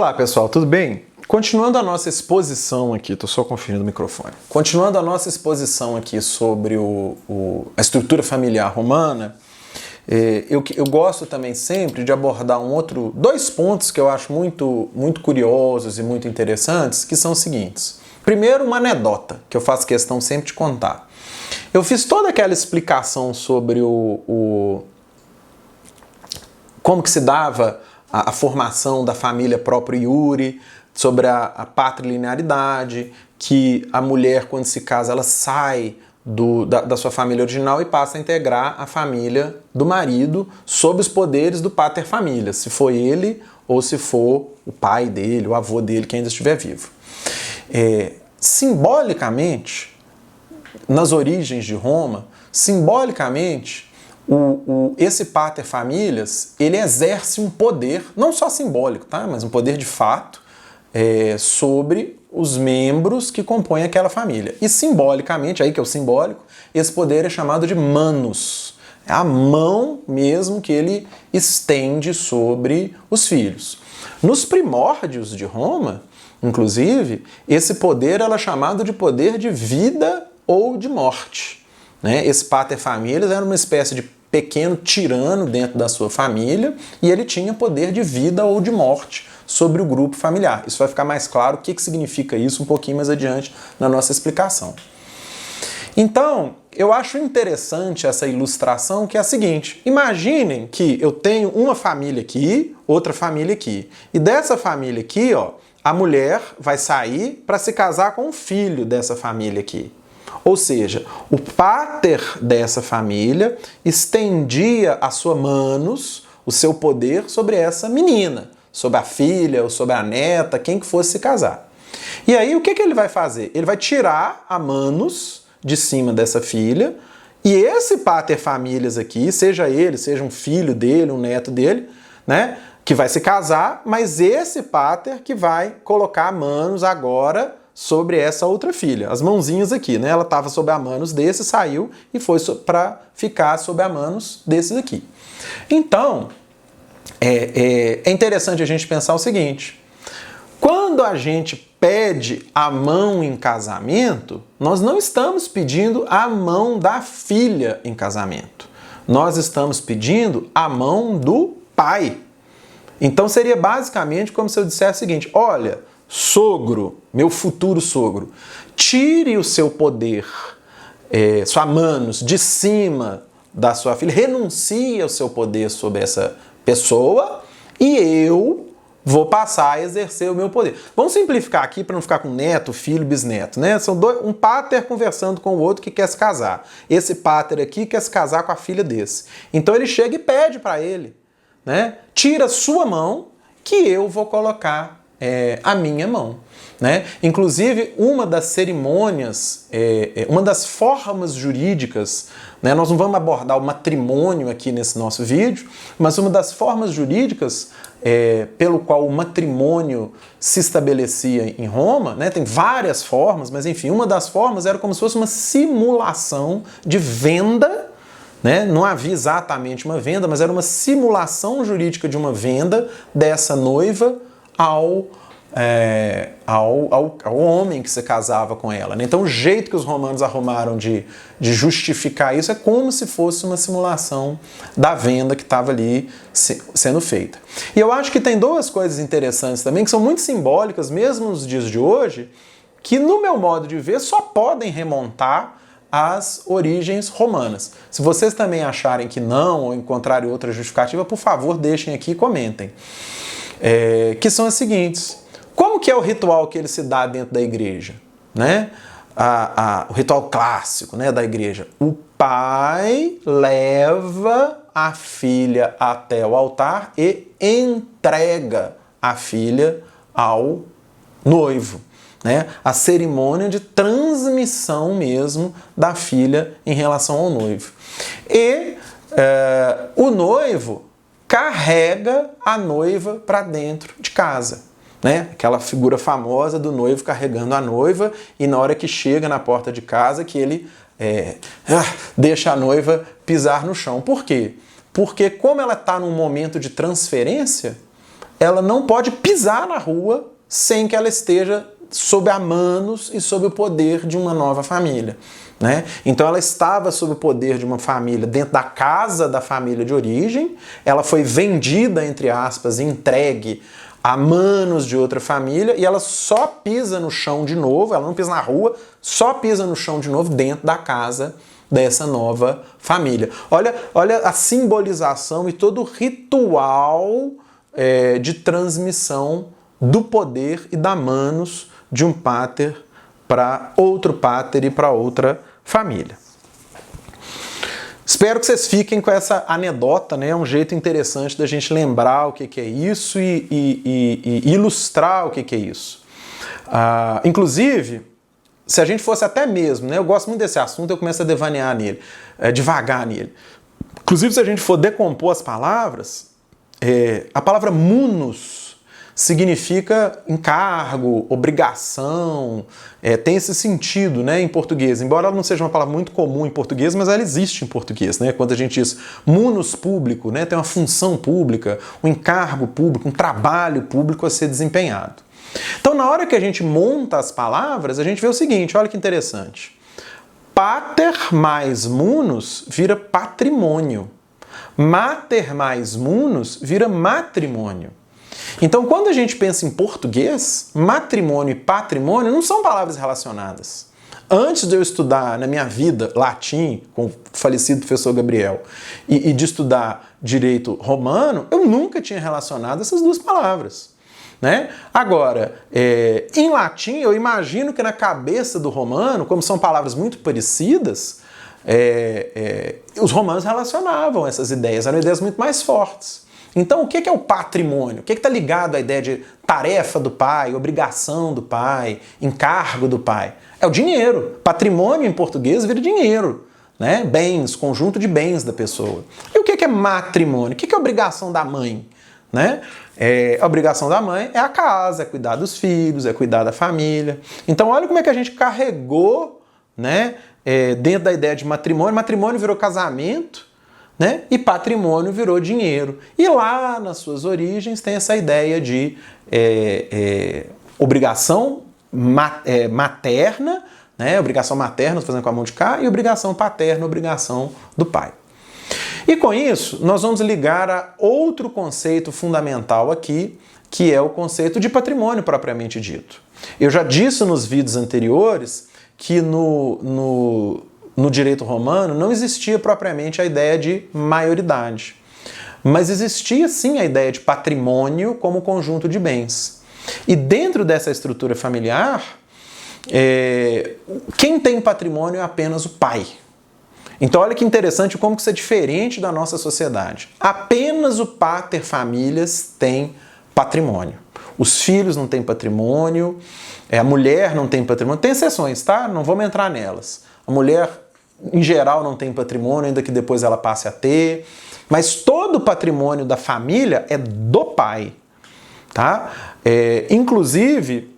Olá pessoal, tudo bem? Continuando a nossa exposição aqui, estou só conferindo o microfone. Continuando a nossa exposição aqui sobre a estrutura familiar romana, eu gosto também sempre de abordar dois pontos que eu acho muito curiosos e muito interessantes, que são os seguintes. Primeiro, uma anedota, que eu faço questão sempre de contar. Eu fiz toda aquela explicação sobre como que se dava a formação da família própria Yuri, sobre a patrilinearidade, que a mulher, quando se casa, ela sai da sua família original e passa a integrar a família do marido sob os poderes do pater familias, se for ele ou se for o pai dele, o avô dele, que ainda estiver vivo. Simbolicamente, nas origens de Roma, simbolicamente, esse pater familias, ele exerce um poder, não só simbólico, tá? Mas um poder de fato sobre os membros que compõem aquela família. E simbolicamente, aí que é o simbólico, esse poder é chamado de manus. É a mão mesmo que ele estende sobre os filhos. Nos primórdios de Roma, inclusive, esse poder era chamado de poder de vida ou de morte. Esse pater familias era uma espécie de pequeno tirano dentro da sua família e ele tinha poder de vida ou de morte sobre o grupo familiar. Isso vai ficar mais claro o que significa isso um pouquinho mais adiante na nossa explicação. Então, eu acho interessante essa ilustração, que é a seguinte: imaginem que eu tenho uma família aqui, outra família aqui, e dessa família aqui, ó, a mulher vai sair para se casar com o filho dessa família aqui. Ou seja, o pater dessa família estendia a sua manus, o seu poder sobre essa menina, sobre a filha ou sobre a neta, quem que fosse se casar. E aí o que ele vai fazer? Ele vai tirar a manus de cima dessa filha e esse pater familias aqui, seja ele, seja um filho dele, um neto dele, que vai se casar, mas esse pater que vai colocar a manus agora sobre essa outra filha. As mãozinhas aqui, ela estava sob a manus desse, saiu e foi para ficar sob a manus desses aqui. Então, é interessante a gente pensar o seguinte: quando a gente pede a mão em casamento, nós não estamos pedindo a mão da filha em casamento. Nós estamos pedindo a mão do pai. Então seria basicamente como se eu dissesse o seguinte: olha, sogro, meu futuro sogro, tire o seu poder, sua manus, de cima da sua filha, renuncie ao seu poder sobre essa pessoa e eu vou passar a exercer o meu poder. Vamos simplificar aqui para não ficar com neto, filho, bisneto, São um pater conversando com o outro que quer se casar. Esse pater aqui quer se casar com a filha desse. Então ele chega e pede para ele, tira sua mão que eu vou colocar a minha mão. Inclusive, uma das cerimônias, uma das formas jurídicas, nós não vamos abordar o matrimônio aqui nesse nosso vídeo, mas uma das formas jurídicas pelo qual o matrimônio se estabelecia em Roma, tem várias formas, mas enfim, uma das formas era como se fosse uma simulação de venda. Não havia exatamente uma venda, mas era uma simulação jurídica de uma venda dessa noiva ao homem que se casava com ela. Então o jeito que os romanos arrumaram de justificar isso é como se fosse uma simulação da venda que estava ali sendo feita. E eu acho que tem duas coisas interessantes também, que são muito simbólicas, mesmo nos dias de hoje, que no meu modo de ver só podem remontar às origens romanas. Se vocês também acharem que não, ou encontrarem outra justificativa, por favor, deixem aqui e comentem. Que são as seguintes: como que é o ritual que ele se dá dentro da igreja? O ritual clássico, da igreja. O pai leva a filha até o altar e entrega a filha ao noivo. A cerimônia de transmissão mesmo da filha em relação ao noivo. E o noivo carrega a noiva para dentro de casa. Aquela figura famosa do noivo carregando a noiva e na hora que chega na porta de casa que ele deixa a noiva pisar no chão. Por quê? Porque como ela está num momento de transferência, ela não pode pisar na rua sem que ela esteja sob a manos e sob o poder de uma nova família, né? Então ela estava sob o poder de uma família dentro da casa da família de origem, ela foi vendida, entre aspas, entregue a manos de outra família, e ela só pisa no chão de novo, ela não pisa na rua, só pisa no chão de novo dentro da casa dessa nova família. Olha a simbolização e todo o ritual de transmissão do poder e da manos de um pater para outro pater e para outra família. Espero que vocês fiquem com essa anedota, né? É um jeito interessante da gente lembrar o que é isso e ilustrar o que é isso. Inclusive, se a gente fosse até mesmo, né? Eu gosto muito desse assunto, eu começo a devanear nele, devagar nele. Inclusive, se a gente for decompor as palavras, a palavra munus significa encargo, obrigação, tem esse sentido, né, em português. Embora ela não seja uma palavra muito comum em português, mas ela existe em português, né? Quando a gente diz munus público, né, tem uma função pública, um encargo público, um trabalho público a ser desempenhado. Então, na hora que a gente monta as palavras, a gente vê o seguinte, olha que interessante. Pater mais munus vira patrimônio. Mater mais munus vira matrimônio. Então, quando a gente pensa em português, matrimônio e patrimônio não são palavras relacionadas. Antes de eu estudar na minha vida latim, com o falecido professor Gabriel, e de estudar direito romano, eu nunca tinha relacionado essas duas palavras, né? Agora, em latim, eu imagino que na cabeça do romano, como são palavras muito parecidas, os romanos relacionavam essas ideias, eram ideias muito mais fortes. Então, o que é o patrimônio? O que está ligado à ideia de tarefa do pai, obrigação do pai, encargo do pai? É o dinheiro. Patrimônio em português vira dinheiro, né? Bens, conjunto de bens da pessoa. E o que é matrimônio? O que é obrigação da mãe? Né? A obrigação da mãe é a casa, é cuidar dos filhos, é cuidar da família. Então, olha como é que a gente carregou, né, dentro da ideia de matrimônio. Matrimônio virou casamento, né? E patrimônio virou dinheiro. E lá nas suas origens tem essa ideia de obrigação materna, né? Obrigação materna, fazendo com a mão de cá, e obrigação paterna, obrigação do pai. E com isso, nós vamos ligar a outro conceito fundamental aqui, que é o conceito de patrimônio propriamente dito. Eu já disse nos vídeos anteriores que no direito romano não existia propriamente a ideia de maioridade, mas existia sim a ideia de patrimônio como conjunto de bens. E dentro dessa estrutura familiar, quem tem patrimônio é apenas o pai. Então olha que interessante como que isso é diferente da nossa sociedade. Apenas o pater familias tem patrimônio. Os filhos não têm patrimônio, a mulher não tem patrimônio. Tem exceções, tá? Não vamos entrar nelas. A mulher, em geral, não tem patrimônio, ainda que depois ela passe a ter. Mas todo o patrimônio da família é do pai, tá? Inclusive,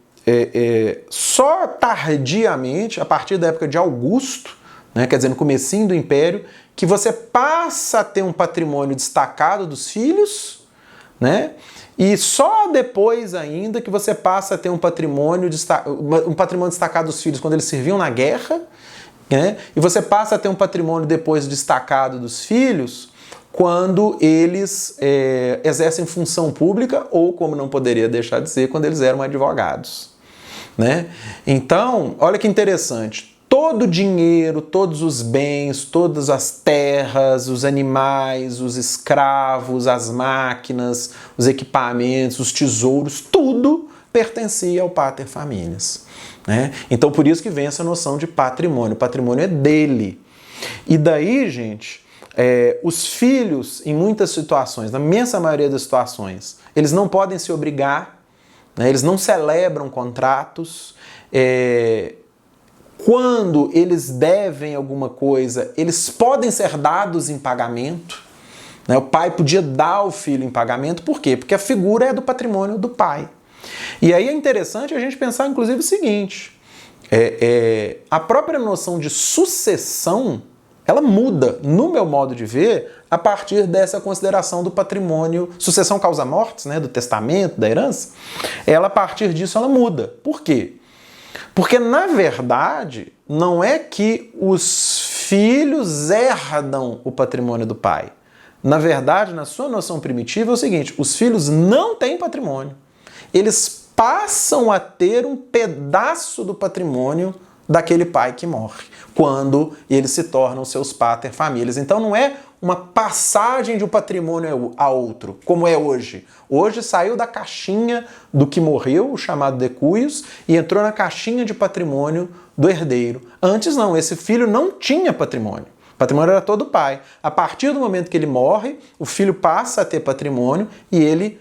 só tardiamente, a partir da época de Augusto, né, quer dizer, no comecinho do Império, que você passa a ter um patrimônio destacado dos filhos, né? E só depois ainda que você passa a ter um patrimônio destacado dos filhos quando eles serviam na guerra, né? E você passa a ter um patrimônio depois destacado dos filhos quando eles exercem função pública ou, como não poderia deixar de ser, quando eles eram advogados, né? Então, olha que interessante. Todo o dinheiro, todos os bens, todas as terras, os animais, os escravos, as máquinas, os equipamentos, os tesouros, tudo pertencia ao pater familias, né? Então, por isso que vem essa noção de patrimônio. O patrimônio é dele. E daí, gente, os filhos, em muitas situações, na imensa maioria das situações, eles não podem se obrigar, né? Eles não celebram contratos. Quando eles devem alguma coisa, eles podem ser dados em pagamento, né? O pai podia dar ao filho em pagamento, por quê? Porque a figura é do patrimônio do pai. E aí é interessante a gente pensar, inclusive, o seguinte, a própria noção de sucessão, ela muda, no meu modo de ver, a partir dessa consideração do patrimônio, sucessão causa mortes, né, do testamento, da herança. Ela, a partir disso, ela muda. Por quê? Porque, na verdade, não é que os filhos herdam o patrimônio do pai. Na verdade, na sua noção primitiva, é o seguinte: os filhos não têm patrimônio. Eles passam a ter um pedaço do patrimônio daquele pai que morre, quando eles se tornam seus pater familias. Então não é uma passagem de um patrimônio a outro, como é hoje. Hoje saiu da caixinha do que morreu, o chamado decuius, e entrou na caixinha de patrimônio do herdeiro. Antes não, esse filho não tinha patrimônio. O patrimônio era todo do pai. A partir do momento que ele morre, o filho passa a ter patrimônio e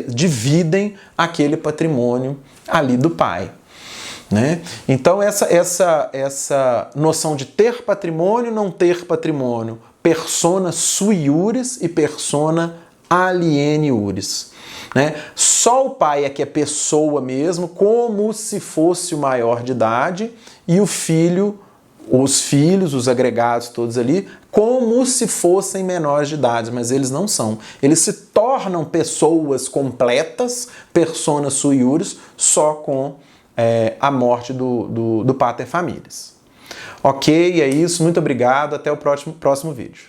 dividem aquele patrimônio ali do pai. Né? Então essa noção de ter patrimônio, não ter patrimônio, persona sui iuris e persona aliene iuris. Né? Só o pai é que é pessoa mesmo, como se fosse o maior de idade, e o filho, os filhos, os agregados todos ali, como se fossem menores de idade, mas eles não são. Eles se tornam pessoas completas, persona sui iuris, só com a morte do pater familias. Ok, é isso. Muito obrigado. Até o próximo vídeo.